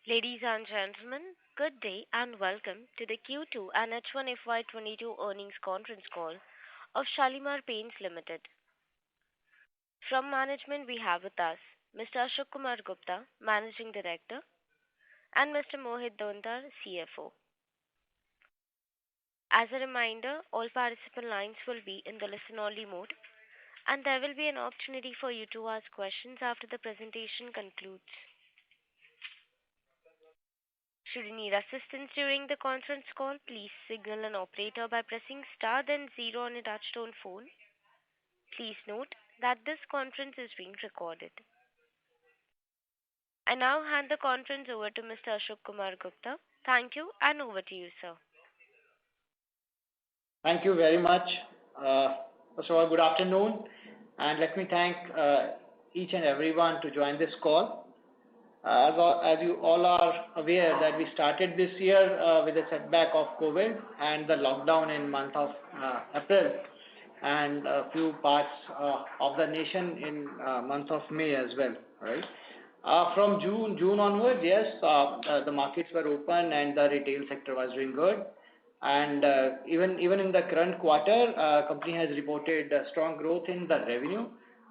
Ladies and gentlemen, good day and welcome to the Q2 and H1 FY22 earnings conference call of Shalimar Paints Limited. From management, we have with us Mr. Ashok Kumar Gupta, Managing Director, and Mr. Mohit Dondar, CFO. As a reminder, all participant lines will be in the listen-only mode, and there will be an opportunity for you to ask questions after the presentation concludes. Should you need assistance during the conference call, please signal an operator by pressing star then zero on a touchtone phone. Please note that this conference is being recorded. I now hand the conference over to Mr. Ashok Kumar Gupta. Thank you, and over to you, sir. Thank you very much. First of all, good afternoon, and let me thank each and everyone to join this call. As you all are aware that we started this year with a setback of COVID and the lockdown in month of April and a few parts of the nation in month of May as well, right? From June onwards, yes, the markets were open and the retail sector was doing good. And even in the current quarter, company has reported strong growth in the revenue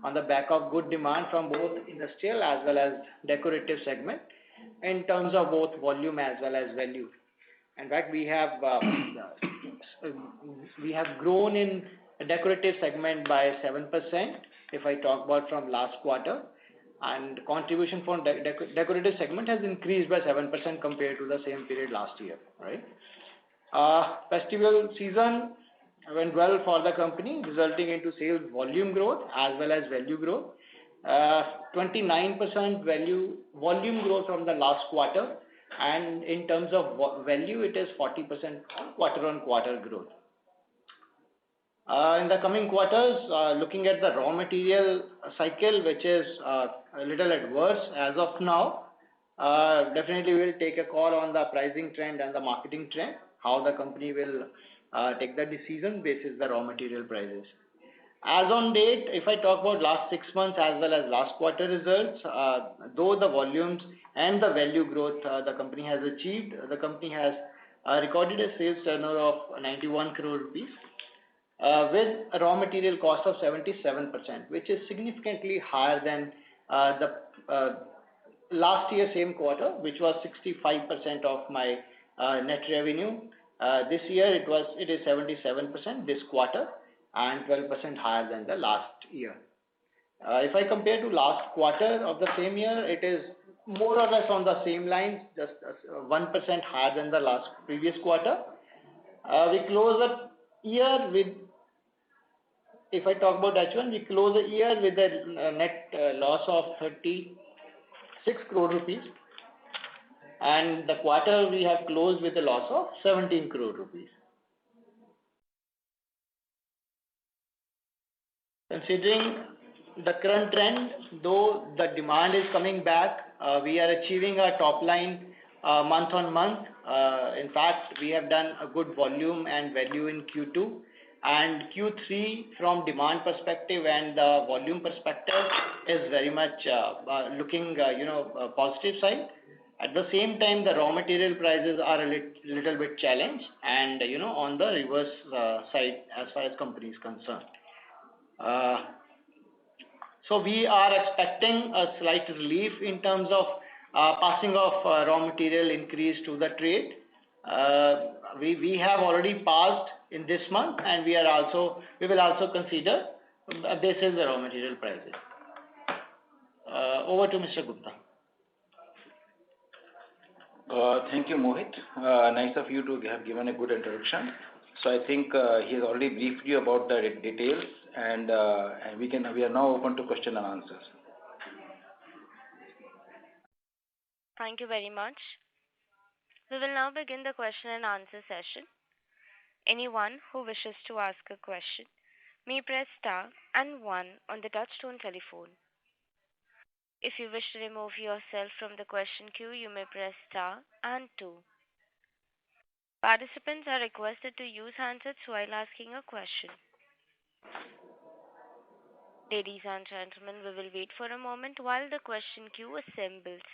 on the back of good demand from both industrial as well as decorative segment in terms of both volume as well as value. In fact, we have grown in the decorative segment by 7%. If I talk about from last quarter, and contribution from decorative segment has increased by 7% compared to the same period last year, right? Festival season went well for the company, resulting into sales volume growth as well as value growth. 29% volume growth from the last quarter, and in terms of value, it is 40% quarter-on-quarter growth. In the coming quarters, looking at the raw material cycle, which is a little adverse as of now, definitely we will take a call on the pricing trend and the marketing trend, how the company will take the decision basis the raw material prices. As on date, if I talk about last 6 months as well as last quarter results, though the volumes and the value growth the company has achieved, the company has recorded a sales turnover of 91 crore rupees with a raw material cost of 77%, which is significantly higher than the last year same quarter, which was 65% of my net revenue. This year it is 77% this quarter and 12% higher than the last year. If I compare to last quarter of the same year, it is more or less on the same lines, just 1% higher than the last previous quarter. We close the year with, if I talk about H1, we close the year with a net loss of 36 crore rupees, and the quarter we have closed with a loss of 17 crore rupees. Considering the current trend, though the demand is coming back, we are achieving our top line month on month. In fact, we have done a good volume and value in Q2 and Q3 from demand perspective and volume perspective is very much looking positive side. At the same time, the raw material prices are a little bit challenged and on the reverse side as far as company is concerned. So we are expecting a slight relief in terms of passing of raw material increase to the trade. We have already passed in this month, and we will also consider basis the raw material prices. Over to Mr. Gupta. Thank you, Mohit. Nice of you to have given a good introduction. So I think he has already briefed you about the details, and we are now open to question and answers. Thank you very much. We will now begin the question and answer session. Anyone who wishes to ask a question may press star and one on the touchtone telephone. If you wish to remove yourself from the question queue, you may press star and two. Participants are requested to use handsets while asking a question. Ladies and gentlemen, we will wait for a moment while the question queue assembles.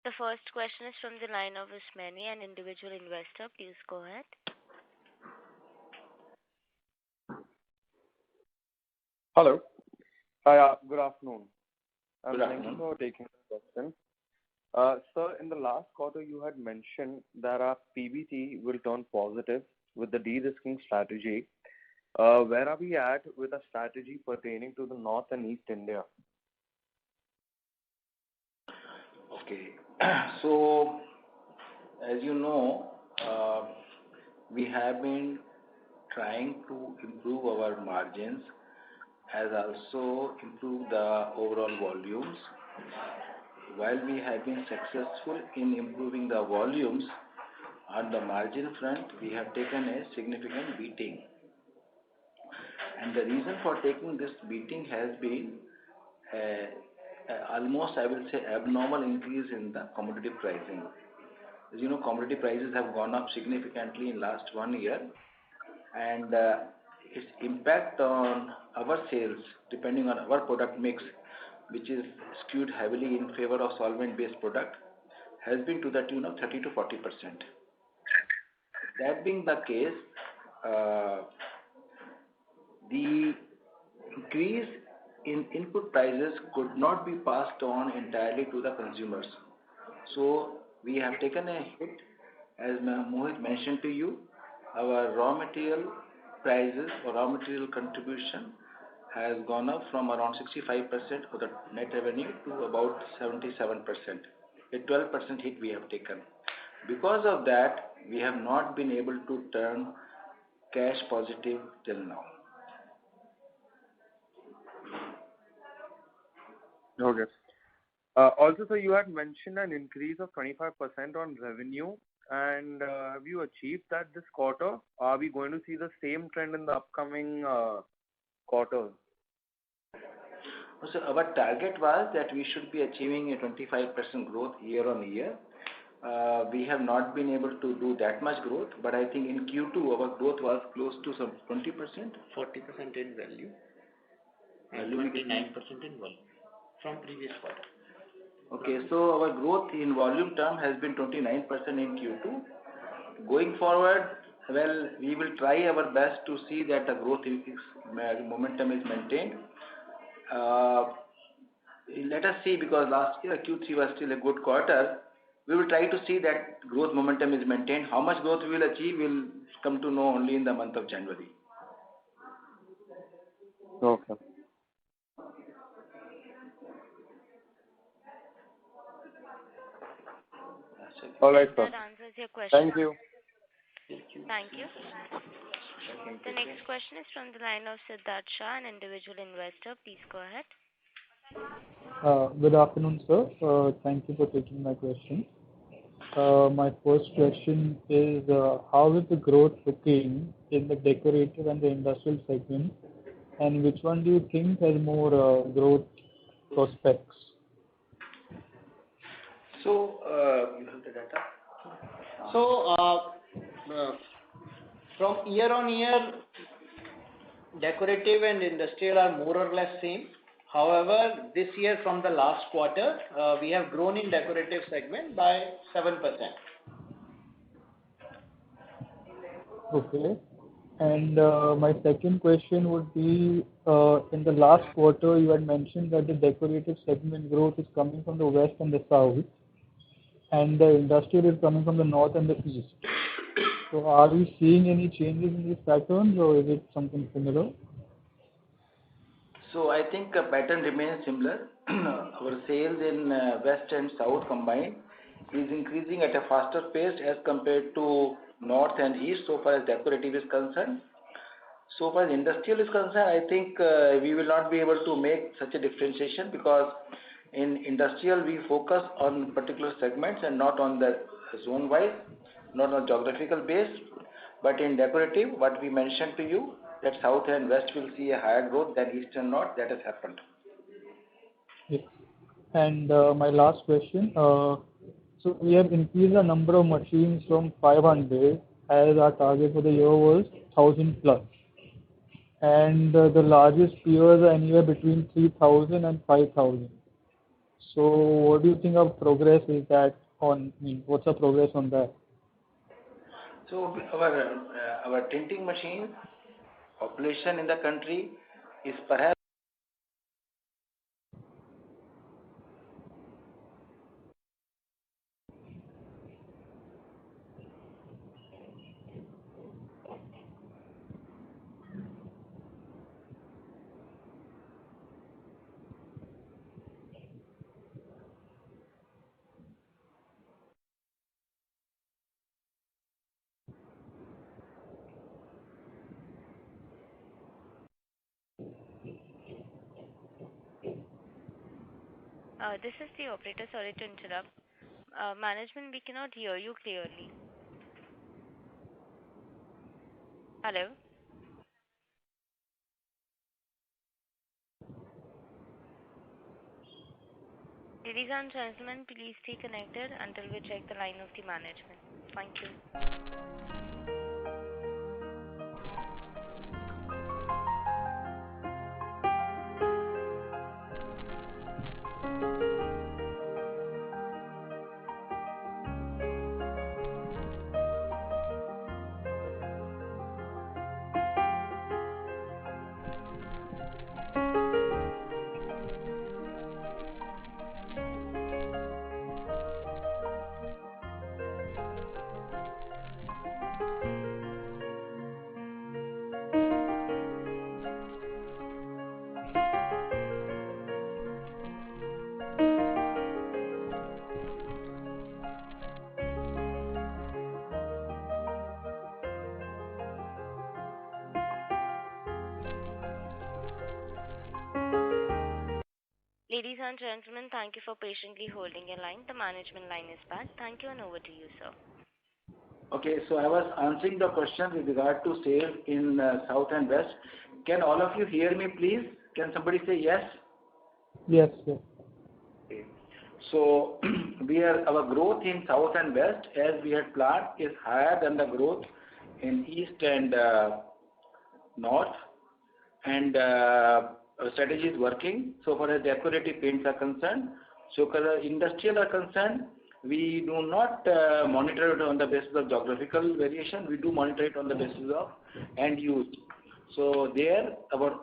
The first question is from the line of Usmani, an individual investor. Please go ahead. Hello. Hi, good afternoon. Good Thank you afternoon. for taking the question. Sir, in the last quarter, you had mentioned that our PBT will turn positive with the de-risking strategy. Where are we at with a strategy pertaining to the North and East India? Okay. So, as you know, we have been trying to improve our margins, as also improve the overall volumes. While we have been successful in improving the volumes, on the margin front, we have taken a significant beating. And the reason for taking this beating has been almost, I will say, abnormal increase in the commodity pricing. As you know, commodity prices have gone up significantly in last 1 year, and its impact on our sales, depending on our product mix, which is skewed heavily in favor of solvent-based product, has been to the tune of 30 to 40%. That being the case, the increase in input prices could not be passed on entirely to the consumers. So we have taken a hit, as Mohit mentioned to you. Our raw material prices or raw material contribution has gone up from around 65% of the net revenue to about 77%. A 12% hit we have taken. Because of that, we have not been able to turn cash positive till now. Okay. Also, sir, you had mentioned an increase of 25% on revenue, and have you achieved that this quarter? Are we going to see the same trend in the upcoming quarters? So our target was that we should be achieving a 25% growth year on year. We have not been able to do that much growth, but I think in Q2 our growth was close to some 20%. 40% in value and Value. 29% in volume from previous quarter. Okay, so our growth in volume term has been 29% in Q2. Going forward, well, we will try our best to see that the growth momentum is maintained. Let us see, because last year Q3 was still a good quarter. We will try to see that growth momentum is maintained. How much growth we will achieve will come to know only in the month of January. Okay. All right, sir. That answers your question. Thank you. Thank you. The next question is from the line of Siddharth Shah, an individual investor. Please go ahead. Good afternoon, sir. Thank you for taking my question. My first question is, how is the growth looking in the decorative and the industrial segment, and which one do you think has more growth prospects? So, you have the data? So, from year on year, decorative and industrial are more or less same. However, this year from the last quarter, we have grown in decorative segment by 7%. Okay. And my second question would be, in the last quarter, you had mentioned that the decorative segment growth is coming from the west and the south, and the industrial is coming from the north and the east. So are we seeing any changes in these patterns, or is it something similar? So I think the pattern remains similar. Our sales in west and south combined is increasing at a faster pace as compared to north and east, so far as decorative is concerned. So far as industrial is concerned, I think we will not be able to make such a differentiation, because in industrial we focus on particular segments and not on the zone wise, not on geographical base. But in decorative, what we mentioned to you, that south and west will see a higher growth than east and north, that has happened. Yes. And my last question, so we have increased the number of machines from 500, as our target for the year was 1000 plus. And the largest peers are anywhere between 3000 and 5000. So what do you think of progress is that what's the progress on that? So our tinting machine population in the country is perhaps This is the operator. Sorry to interrupt. Management, we cannot hear you clearly. Hello? Ladies and gentlemen, please stay connected until we check the line of the management. Thank you. Ladies and gentlemen, thank you for patiently holding your line. The management line is back. Thank you, and over to you, sir. okay. So I was answering the question with regard to sales in south and west. Can all of you hear me, please? Can somebody say yes? Yes, yes. Okay. So our growth in south and west, as we had planned, is higher than the growth in east and north, and our strategy is working so far as decorative paints are concerned. So far as industrial are concerned, we do not monitor it on the basis of geographical variation. We do monitor it on the basis of end use. So there, our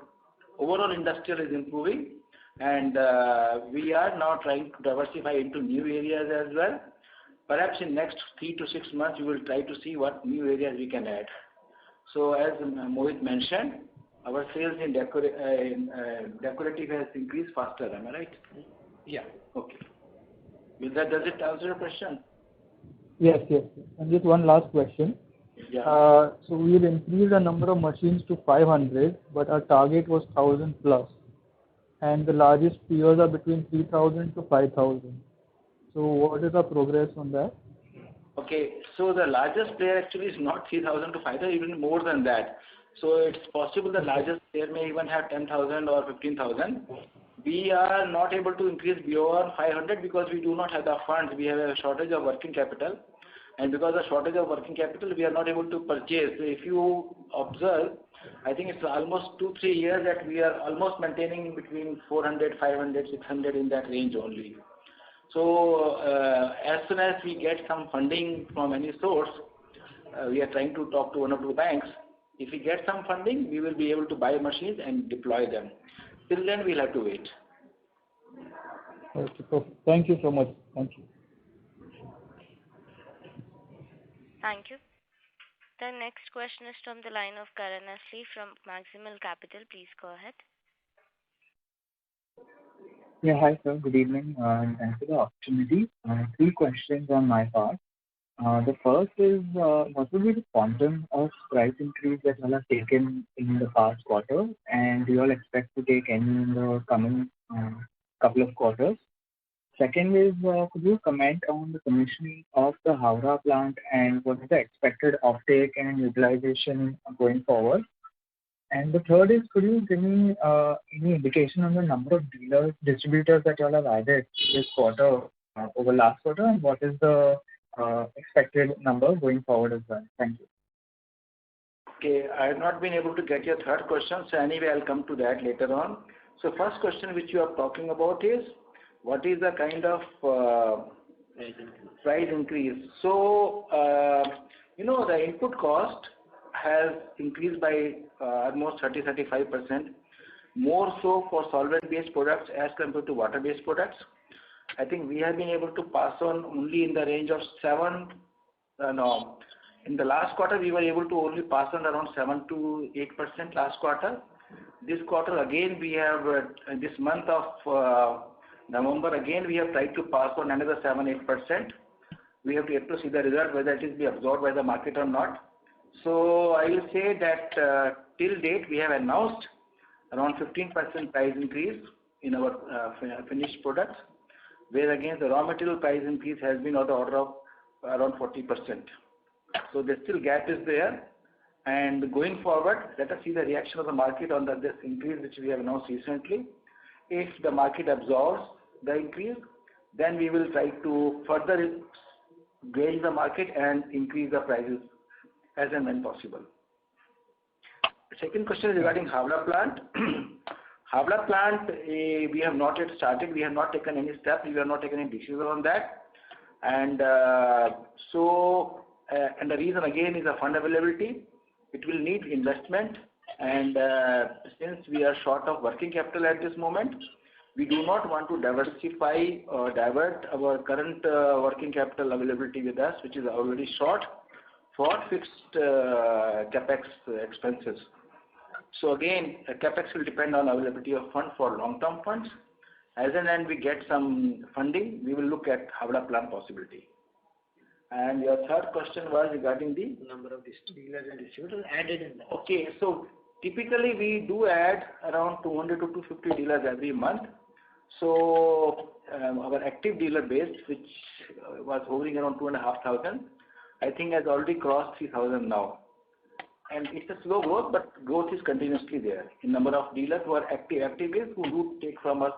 overall industrial is improving, and we are now trying to diversify into new areas as well. Perhaps in next 3 to 6 months, we will try to see what new areas we can add. So as Mohit mentioned, our sales in decorative has increased faster. Am I right? Yeah. Okay. Does it answer your question? Yes, yes. And just one last question. Yeah. So we've increased the number of machines to 500, but our target was 1,000 plus. And the largest peers are between 3,000 to 5,000. So what is the progress on that? Okay, so the largest player actually is not 3,000 to 5,000, even more than that. So it's possible the largest player may even have 10,000 or 15,000. We are not able to increase beyond 500 because we do not have the funds. We have a shortage of working capital. And because of shortage of working capital, we are not able to purchase. So if you observe, I think it's almost 2-3 years that we are almost maintaining between 400, 500, 600 in that range only. So as soon as we get some funding from any source, we are trying to talk to 1 or 2 banks. If we get some funding, we will be able to buy machines and deploy them. Till then, we'll have to wait. Okay, perfect. Thank you so much. Thank you. Thank you. The next question is from the line of Karan Asli from Maximal Capital. Please go ahead. Yeah, hi sir. Good evening, and thanks for the opportunity. 3 questions on my part. The first is, what will be the quantum of price increase that you all have taken in the past quarter, and do you all expect to take any in the coming couple of quarters? Second is, could you comment on the commissioning of the Howrah plant and what is the expected offtake and utilization going forward? And the third is, could you give me any indication on the number of dealers, distributors that you all have added this quarter over last quarter, and what is the expected number going forward as well? Thank you. Okay, I have not been able to get your third question, so anyway, I'll come to that later on. So first question which you are talking about is, what is the kind of Price increase. So, the input cost has increased by almost 30-35%, more so for solvent-based products as compared to water-based products. I think we have been able to pass on only in the range of 7, no, in the last quarter we were able to only pass on around 7 to 8% last quarter. This quarter again we have, this month of November again we have tried to pass on another 7-8%. We have yet to see the result whether it is be absorbed by the market or not. So I will say that till date we have announced around 15% price increase in our finished products, where again the raw material price increase has been on the order of around 40%. So the still gap is there, and going forward, let us see the reaction of the market on this increase which we have announced recently. If the market absorbs the increase, then we will try to further gauge the market and increase the prices as and when possible. Second question is regarding Havla plant. Havla plant, we have not yet started. We have not taken any steps. We have not taken any decision on that. And and the reason again is the fund availability. It will need investment, and since we are short of working capital at this moment, we do not want to diversify or divert our current working capital availability with us, which is already short, for fixed capex expenses. So again, capex will depend on availability of funds for long-term funds. As and when we get some funding, we will look at Havla plant possibility. And your third question was regarding the number of dealers and distributors added in that. Okay, so typically we do add around 200 to 250 dealers every month. So our active dealer base, which was hovering around 2,500, I think has already crossed 3,000 now. And it's a slow growth, but growth is continuously there in number of dealers who are active base who do take from us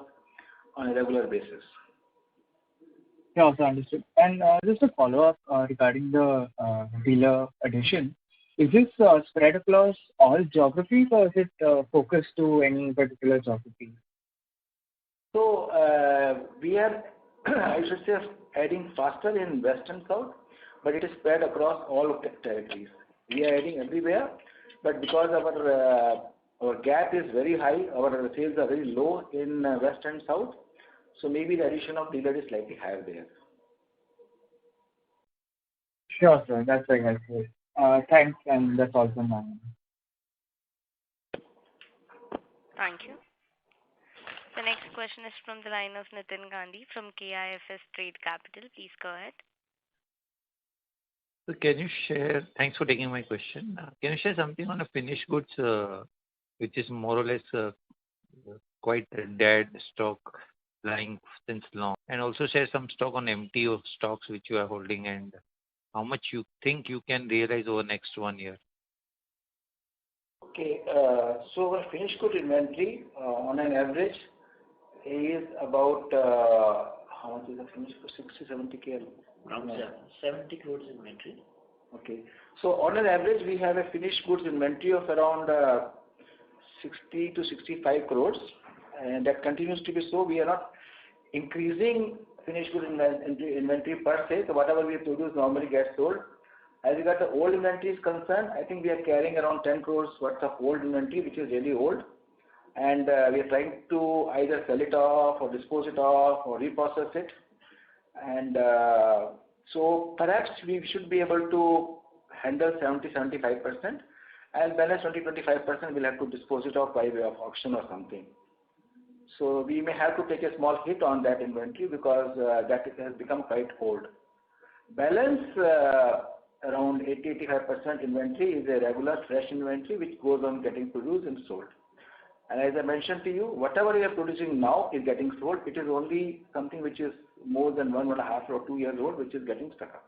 on a regular basis. Yeah, also understood. And just a follow-up regarding the dealer addition. Is this spread across all geographies, or is it focused to any particular geography? So we are, I should say, adding faster in West and South, but it is spread across all of the territories. We are adding everywhere, but because our gap is very high, our sales are very low in West and South, so maybe the addition of dealer is slightly higher there. Sure, sir. That's very helpful. Thanks, and that's all from my end. Thank you. The next question is from the line of Nitin Gandhi from KIFS Trade Capital. Please go ahead. So can you share, thanks for taking my question. Can you share something on the finished goods, which is more or less quite a dead stock lying since long, and also share some stock on MTO stocks which you are holding, and how much you think you can realize over next 1 year? Okay, so our finished good inventory on an average is about, how much is the finished good? 60-70 K? Around 70 crores inventory. Okay, so on an average we have a finished goods inventory of around 60 to 65 crores, and that continues to be so. We are not increasing finished goods inventory per se, so whatever we produce normally gets sold. As regard the old inventory is concerned, I think we are carrying around 10 crores worth of old inventory, which is really old, and we are trying to either sell it off or dispose it off or reprocess it, and so perhaps we should be able to handle 70-75%, and balance 20-25% we'll have to dispose it off by way of auction or something. So we may have to take a small hit on that inventory because that has become quite old. Balance around 80-85% inventory is a regular fresh inventory which goes on getting produced and sold. And as I mentioned to you, whatever we are producing now is getting sold. It is only something which is more than 1.5 or 2 years old which is getting stuck up.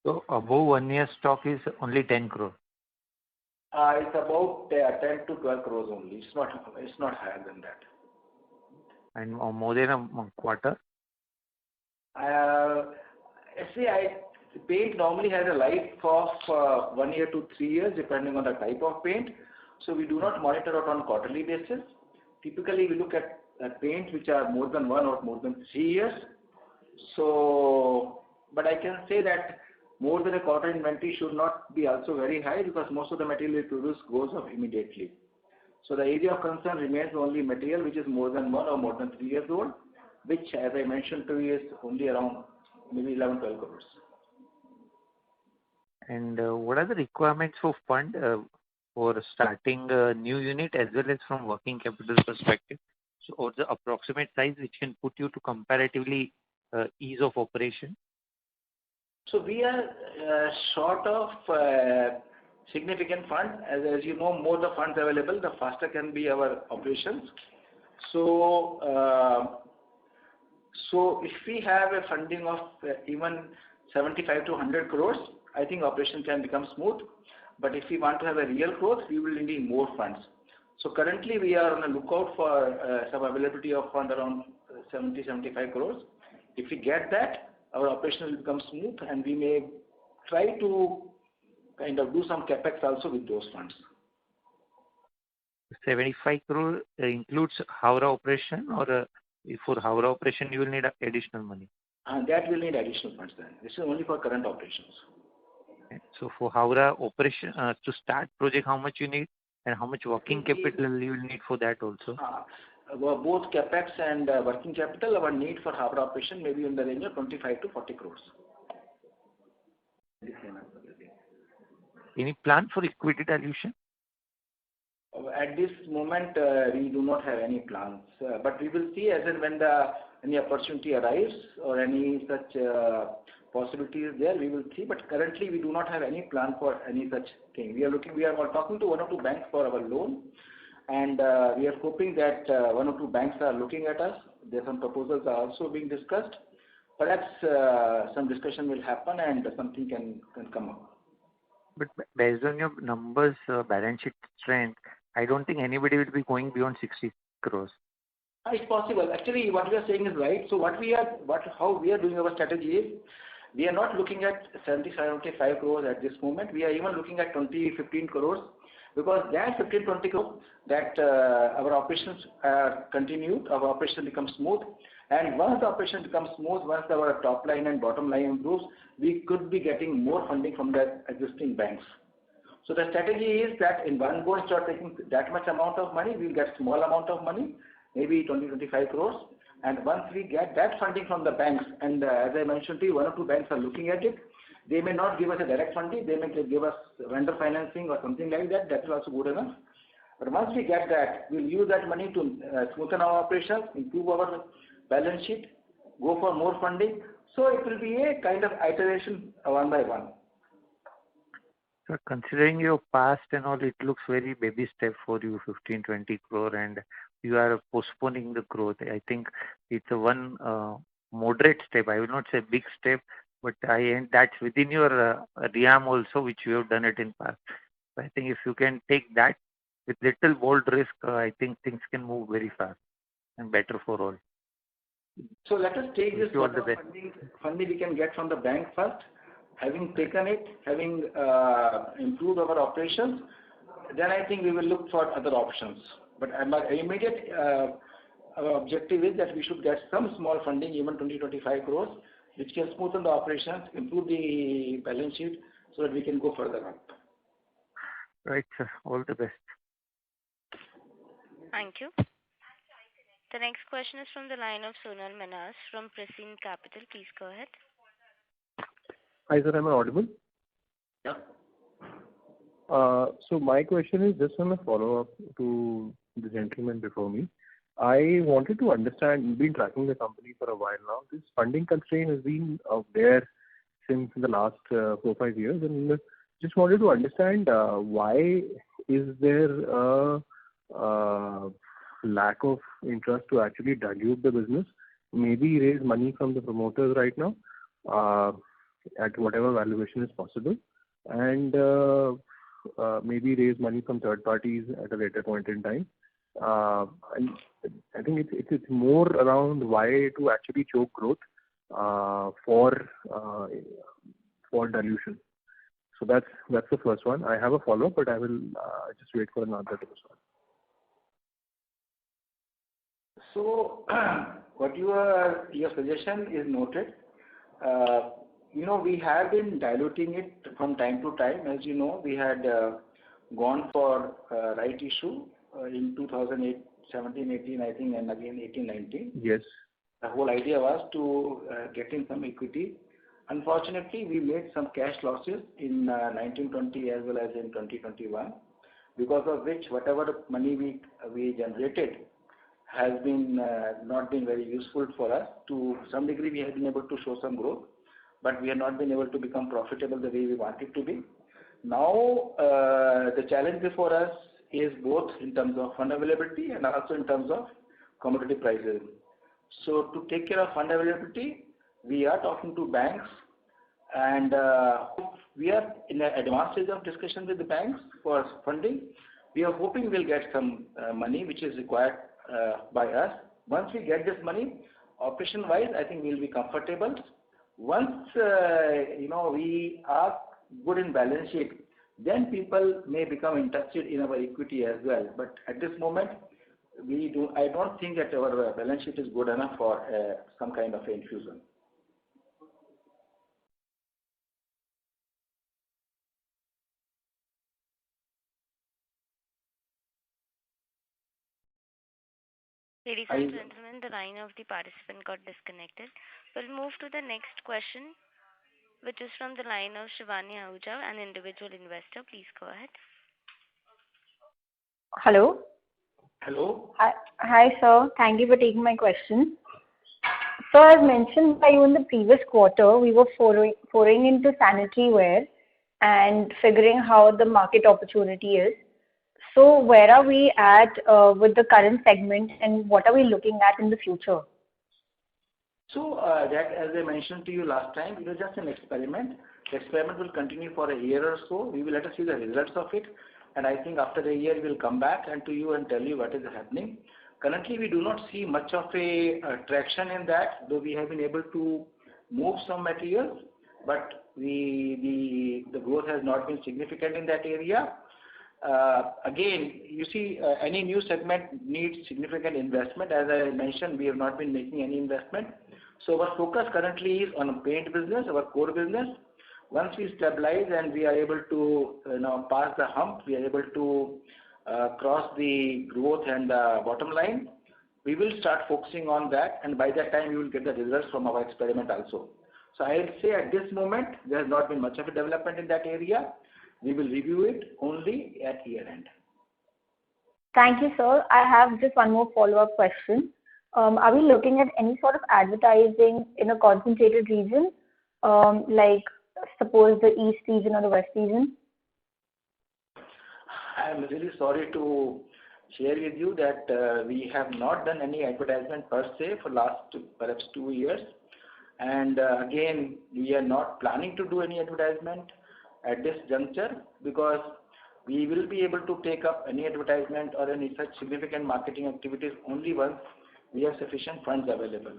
So above 1 year stock is only 10 crore. It's about 10 to 12 crores only. It's not higher than that. And more than a quarter? See, paint normally has a life of 1 year to 3 years depending on the type of paint. So we do not monitor it on quarterly basis. typically we look at paints which are more than 1 or more than 3 years. So, but I can say that more than a quarter inventory should not be also very high, because most of the material we produce goes off immediately. So the area of concern remains only material which is more than 1 or more than 3 years old, which, as I mentioned to you, is only around maybe 11-12 crores. And what are the requirements for fund for starting a new unit as well as from working capital perspective? So, or the approximate size which can put you to comparatively ease of operation? So we are short of significant fund. As you know, more the funds available, the faster can be our operations. So, so if we have a funding of even 75 to 100 crores, I think operation can become smooth. But if we want to have a real growth, we will need more funds. So currently we are on a lookout for some availability of fund around 70-75 crores. If we get that, our operation will become smooth, and we may try to kind of do some capex also with those funds. 75 crore includes Howrah operation, or for Howrah operation you will need additional money? That will need additional funds then. This is only for current operations. Okay. So for Howrah operation, to start project, how much you need and how much working capital you will need for that also? Both capex and working capital, our need for Howrah operation may be in the range of 25 to 40 crores. Any plan for equity dilution? At this moment, we do not have any plans, but we will see as and when any opportunity arrives or any such possibility is there, we will see. But currently, we do not have any plan for any such thing. We are talking to 1 or 2 banks for our loan, and we are hoping that 1 or 2 banks are looking at us. There are some proposals are also being discussed. Perhaps some discussion will happen and something can come up. But based on your numbers, balance sheet strength, I don't think anybody will be going beyond 60 crores. It's possible. Actually, what we are saying is right. So how we are doing our strategy is, we are not looking at 75 crores at this moment. We are even looking at 15 crores, because that 15-20 crores, that our operations are continued, our operation becomes smooth. And once the operation becomes smooth, once our top line and bottom line improves, we could be getting more funding from the existing banks. So the strategy is that in one go, instead of taking that much amount of money, we'll get small amount of money, maybe 20-25 crores. And once we get that funding from the banks, and as I mentioned to you, 1 or 2 banks are looking at it, they may not give us a direct funding, they may give us vendor financing or something like that. That is also good enough. But once we get that, we'll use that money to smoothen our operations, improve our balance sheet, go for more funding. So it will be a kind of iteration one by one. So considering your past and all, it looks very baby step for you, 15-20 crore, and you are postponing the growth. I think it's a one moderate step. I will not say big step, but that's within your realm also, which you have done it in past. So I think if you can take that with little bold risk, I think things can move very fast and better for all. So let us take this funding we can get from the bank first. Having taken it, having improved our operations, then I think we will look for other options. But my immediate objective is that we should get some small funding, even 20-25 crores, which can smoothen the operations, improve the balance sheet, so that we can go further up. Right, sir. All the best. Thank you. The next question is from the line of Sonal Manas from Prescient Capital. Please go ahead. Hi, sir. Am I audible? Yeah. So my question is just on a follow-up to the gentleman before me. I wanted to understand, you've been tracking the company for a while now. This funding constraint has been there since the last 4-5 years, and just wanted to understand why is there a lack of interest to actually dilute the business, maybe raise money from the promoters right now at whatever valuation is possible, and maybe raise money from third parties at a later point in time. And I think it's more around why to actually choke growth for dilution. So that's the first one. I have a follow-up, but I will just wait for an answer to this one. So, what your suggestion is noted. We have been diluting it from time to time. As you know, we had gone for right issue in 2008, 17, 18, I think, and again 18, 19. Yes. The whole idea was to get in some equity. Unfortunately, we made some cash losses in 1920 as well as in 2021, because of which whatever money we generated has been not been very useful for us. To some degree, we have been able to show some growth, but we have not been able to become profitable the way we want it to be. Now, the challenge before us is both in terms of fund availability and also in terms of commodity prices. So, to take care of fund availability, we are talking to banks, and we are in an advanced stage of discussion with the banks for funding. We are hoping we'll get some money which is required by us. Once we get this money, operation-wise, I think we'll be comfortable. Once we are good in balance sheet, then people may become interested in our equity as well. But at this moment, I don't think that our balance sheet is good enough for some kind of infusion. Ladies and gentlemen, the line of the participant got disconnected. We'll move to the next question, which is from the line of Shivani Ahuja, an individual investor. Please go ahead. Hello. Hello. Hi, sir. Thank you for taking my question. So, as mentioned by you in the previous quarter, we were foraying into sanitary ware and figuring how the market opportunity is. So, where are we at with the current segment, and what are we looking at in the future? So, that, as I mentioned to you last time, it was just an experiment. The experiment will continue for a year or so. We will let us see the results of it, and I think after a year, we will come back and to you and tell you what is happening. Currently, we do not see much of a traction in that, though we have been able to move some materials, but the growth has not been significant in that area. Again, you see, any new segment needs significant investment. As I mentioned, we have not been making any investment. So our focus currently is on paint business, our core business. Once we stabilize and we are able to pass the hump, we are able to cross the growth and the bottom line, we will start focusing on that, and by that time we will get the results from our experiment also. So I would say at this moment there has not been much of a development in that area. We will review it only at year end. Thank you, sir. I have just one more follow-up question. Are we looking at any sort of advertising in a concentrated region, like suppose the East region or the West region? I am really sorry to share with you that we have not done any advertisement per se for last perhaps 2 years, and again we are not planning to do any advertisement at this juncture, because we will be able to take up any advertisement or any such significant marketing activities only once we have sufficient funds available.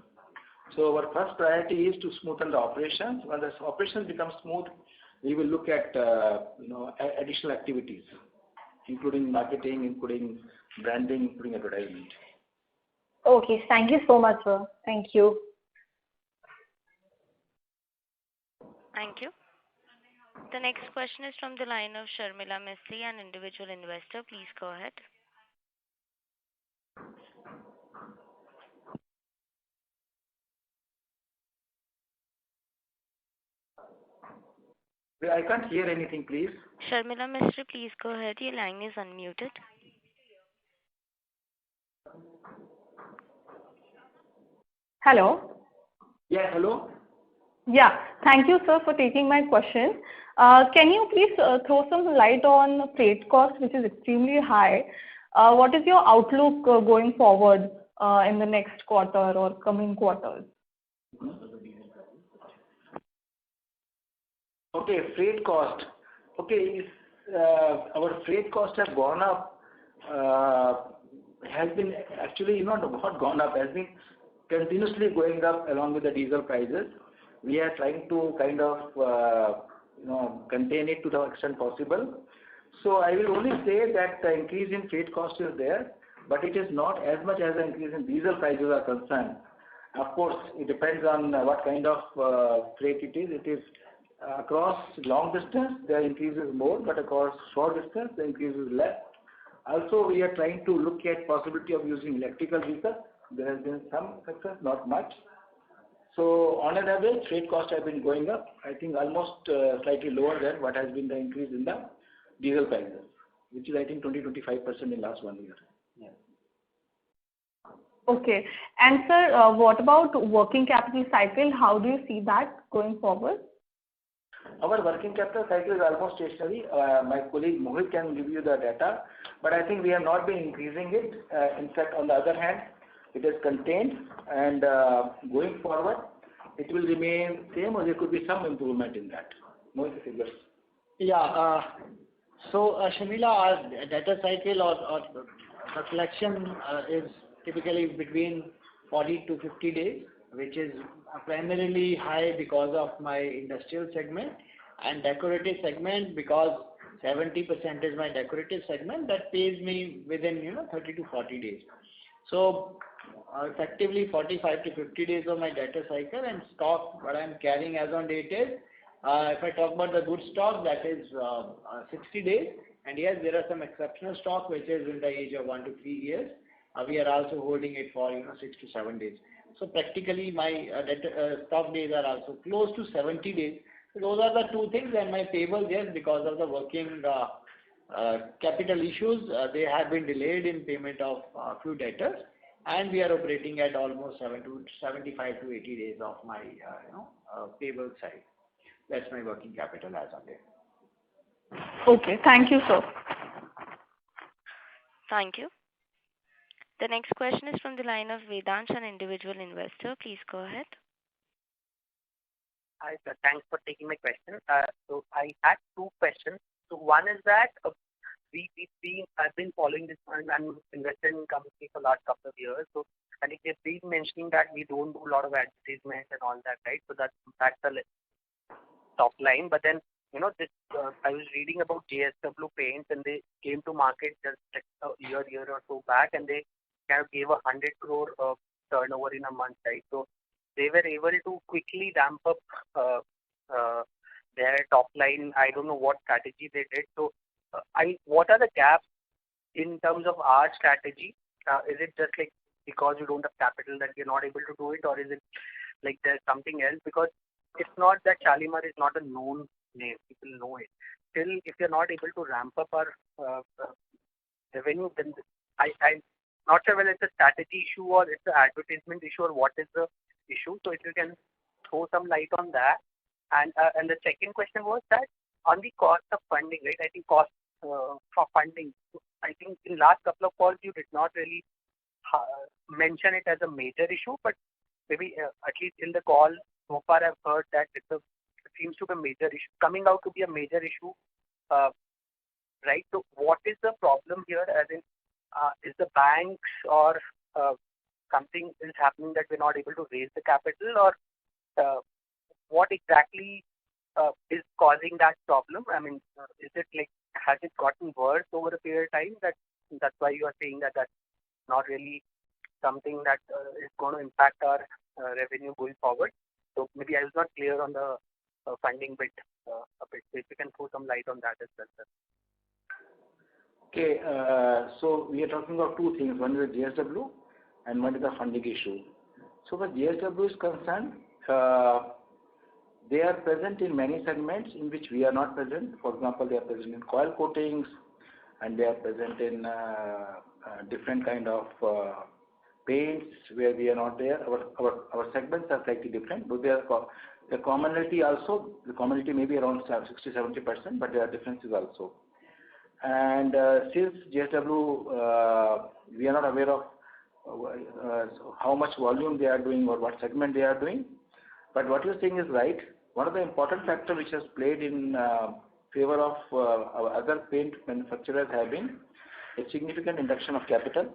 So our first priority is to smoothen the operations. When the operations become smooth, we will look at additional activities, including marketing, including branding, including advertisement. Okay, thank you so much, sir. Thank you. Thank you. The next question is from the line of Sharmila Mistry, an individual investor. Please go ahead. I can't hear anything, please. Sharmila Mistry, please go ahead. Your line is unmuted. Hello. Yeah, hello. Yeah, thank you, sir, for taking my question. Can you please throw some light on freight cost, which is extremely high? What is your outlook going forward in the next quarter or coming quarters? Okay, freight cost. Okay, our freight costs have gone up. Has been actually not gone up, has been continuously going up along with the diesel prices. We are trying to kind of contain it to the extent possible. So I will only say that the increase in freight cost is there. but it is not as much as the increase in diesel prices are concerned. Of course, it depends on what kind of freight it is. It is across long distance, the increase is more, but across short distance, the increase is less. Also, we are trying to look at possibility of using electrical vehicles. There has been some success, not much. So on an average, freight costs have been going up. I think almost slightly lower than what has been the increase in the diesel prices, which is I think 20-25% in last 1 year. Yeah. Okay. And sir, what about working capital cycle? How do you see that going forward? Our working capital cycle is almost stationary. My colleague Mohit can give you the data, but I think we have not been increasing it. In fact, on the other hand, it is contained, and going forward, it will remain same, or there could be some improvement in that. Mohit, figures. Yeah. So, Shamila, our data cycle or the collection is typically between 40 to 50 days, which is primarily high because of my industrial segment, and decorative segment because 70% is my decorative segment that pays me within 30 to 40 days. So effectively 45 to 50 days of my data cycle, and stock what I'm carrying as on date is if I talk about the good stock, that is 60 days, and yes, there are some exceptional stock which is in the age of 1 to 3 years. We are also holding it for 6 to 7 days. So practically my stock days are also close to 70 days. So those are the two things, and my payables, yes, because of the working capital issues, they have been delayed in payment of few debtors, and we are operating at almost 75 to 80 days of my payable side. That's my working capital as on date. Okay, thank you, sir. Thank you. The next question is from the line of Vedansh, an individual investor. Please go ahead. Hi, sir. Thanks for taking my question. So I had two questions. So one is that I've been following this and invested in company for the last couple of years. So I think they've been mentioning that we don't do a lot of advertisements and all that, right? So that impacts the top line. But then, this I was reading about JSW Paints, and they came to market just like a year or so back, and they kind of gave 100 crore of turnover in a month, right? So they were able to quickly ramp up their top line. I don't know what strategy they did. So what are the gaps in terms of our strategy? Is it just like because you don't have capital that you're not able to do it, or is it like there's something else? Because it's not that Shalimar is not a known name. People know it. Still, if you're not able to ramp up our revenue, then I'm not sure whether it's a strategy issue or it's an advertisement issue or what is the issue. So if you can throw some light on that. And the second question was that on the cost of funding, right? I think cost for funding. I think in last couple of calls you did not really mention it as a major issue, but maybe at least in the call so far I've heard that it seems to be a major issue, coming out to be a major issue, right? So what is the problem here? As in, is the banks or something is happening that we're not able to raise the capital, or what exactly is causing that problem? I mean, is it like, has it gotten worse over a period of time that's why you are saying that that's not really something that is going to impact our revenue going forward? So maybe I was not clear on the funding bit a bit. So if you can throw some light on that as well, sir. Okay, so we are talking about two things. One is JSW and one is the funding issue. So where JSW is concerned, they are present in many segments in which we are not present. For example, they are present in coil coatings, and they are present in different kind of paints where we are not there. Our segments are slightly different, but the commonality also, the commonality may be around 60-70%, but there are differences also. And since JSW, we are not aware of how much volume they are doing or what segment they are doing. But what you're saying is right. One of the important factors which has played in favor of our other paint manufacturers have been a significant induction of capital.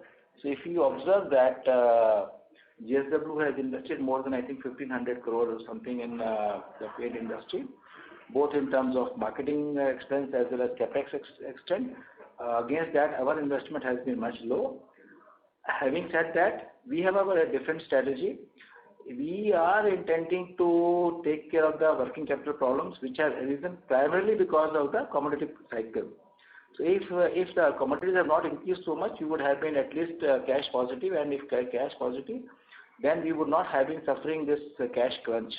So if you observe that JSW has invested more than I think 1,500 crore or something in the paint industry, both in terms of marketing expense as well as capex extent. Against that, our investment has been much low. Having said that, we have a different strategy. We are intending to take care of the working capital problems which have arisen primarily because of the commodity cycle. So if the commodities have not increased so much, we would have been at least cash positive, and if cash positive, then we would not have been suffering this cash crunch.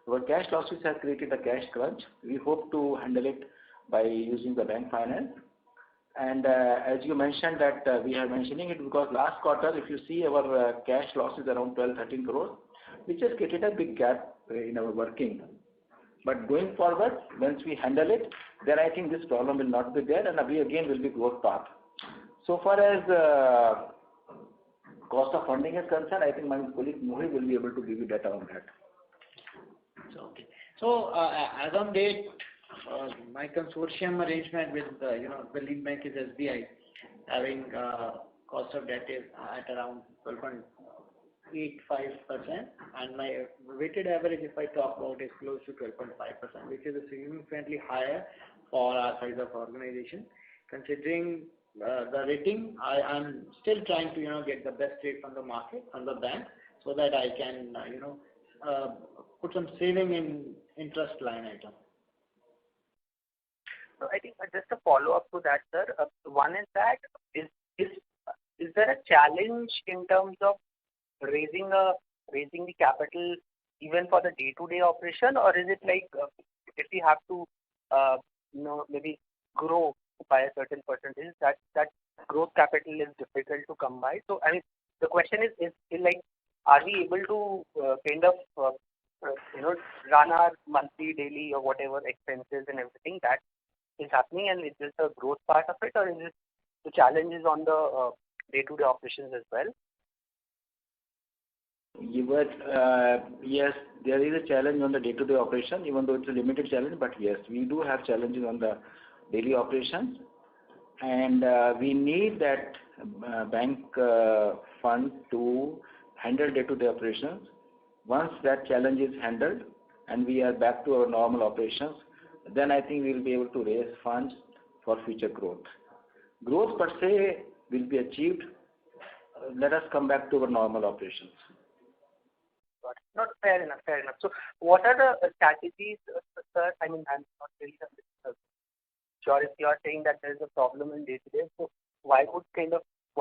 Our cash losses have created a cash crunch. We hope to handle it by using the bank finance. And as you mentioned that we are mentioning it because last quarter, if you see our cash losses around 12-13 crores, which has created a big gap in our working. But going forward, once we handle it, then I think this problem will not be there, and we again will be growth path. So far as cost of funding is concerned, I think my colleague Mohit will be able to give you data on that. Okay. So as on date, my consortium arrangement with the lead bank is SBI, having cost of debt is at around 12.85%, and my weighted average, if I talk about, is close to 12.5%, which is significantly higher for our size of organization. Considering the rating, I'm still trying to get the best rate from the market, from the bank, so that I can put some saving in interest line item. So I think just a follow up to that, sir. One is that is there a challenge in terms of raising the capital even for the day-to-day operation, or is it like if we have to maybe grow by a certain percentage, that growth capital is difficult to come by? So I mean, the question is like, are we able to kind of run our monthly, daily, or whatever expenses and everything that is happening, and is this a growth part of it, or is it the challenges on the day-to-day operations as well? Yes, there is a challenge on the day-to-day operation, even though it's a limited challenge. But yes, we do have challenges on the daily operations, and we need that bank fund to handle day-to-day operations. Once that challenge is handled and we are back to our normal operations, then I think we will be able to raise funds for future growth. Growth per se will be achieved. Let us come back to our normal operations. Not fair enough. So, what are the strategies, sir? I mean, I'm not really sure if you are saying that there is a problem in day-to-day. So, what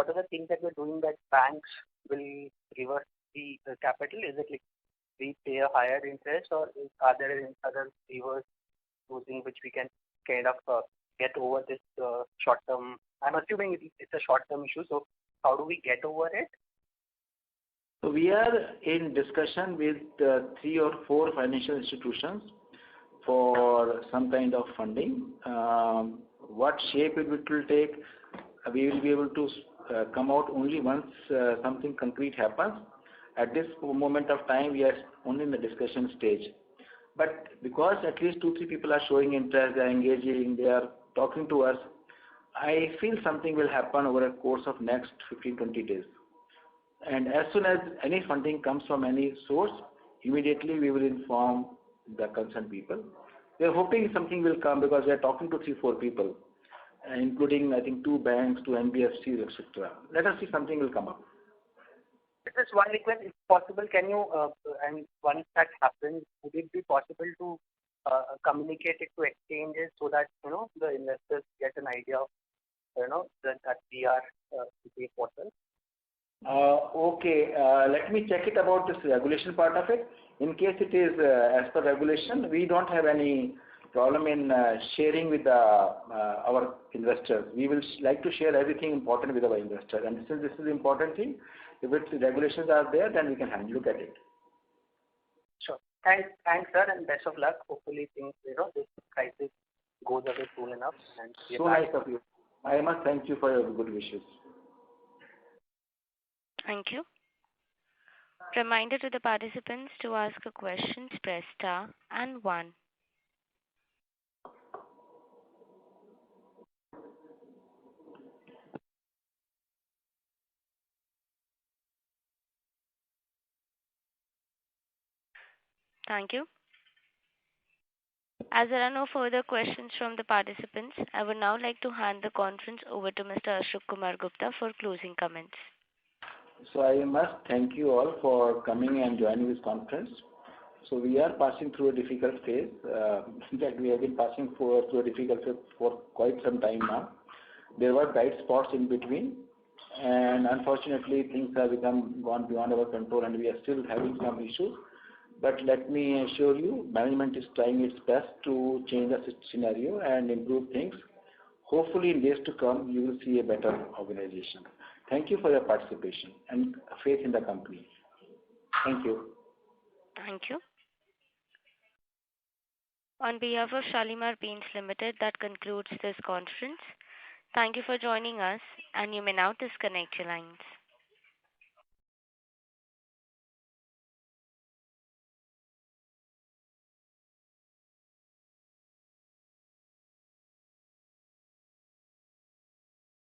are the things that we're doing that banks will give us the capital? Is it like we pay a higher interest, or are there other levers using which we can kind of get over this short term? I'm assuming it's a short term issue. So, how do we get over it? So we are in discussion with 3 or 4 financial institutions for some kind of funding. What shape it will take, we will be able to come out only once something concrete happens. At this moment of time, we are only in the discussion stage. But because at least 2-3 people are showing interest, they are engaging, they are talking to us, I feel something will happen over a course of next 15-20 days. And as soon as any funding comes from any source, immediately we will inform the concerned people. We are hoping something will come because we are talking to 3-4 people, including I think 2 banks, 2 NBFCs, etc. Let us see, something will come up. Just one request, if possible, can you, and once that happens, would it be possible to communicate it to exchanges so that the investors get an idea of that we are the portal? Okay, let me check it about this regulation part of it. In case it is as per regulation, we don't have any problem in sharing with our investors. We will like to share everything important with our investors. And since this is the important thing, if its regulations are there, then we can look at it. Sure. Thanks, sir, and best of luck. Hopefully, things this crisis goes away soon enough. And so nice of you. I must thank you for your good wishes. Thank you. Reminder to the participants, to ask a question, press star and 1. Thank you. As there are no further questions from the participants, I would now like to hand the conference over to Mr. Ashok Kumar Gupta for closing comments. So I must thank you all for coming and joining this conference. So we are passing through a difficult phase. In fact, we have been passing through a difficult phase for quite some time now. There were bright spots in between, and unfortunately things have gone beyond our control, and we are still having some issues. But let me assure you, management is trying its best to change the scenario and improve things. Hopefully, in days to come, you will see a better organization. Thank you for your participation and faith in the company. Thank you. Thank you. On behalf of Shalimar Paints Limited, that concludes this conference. Thank you for joining us, and you may now disconnect your lines.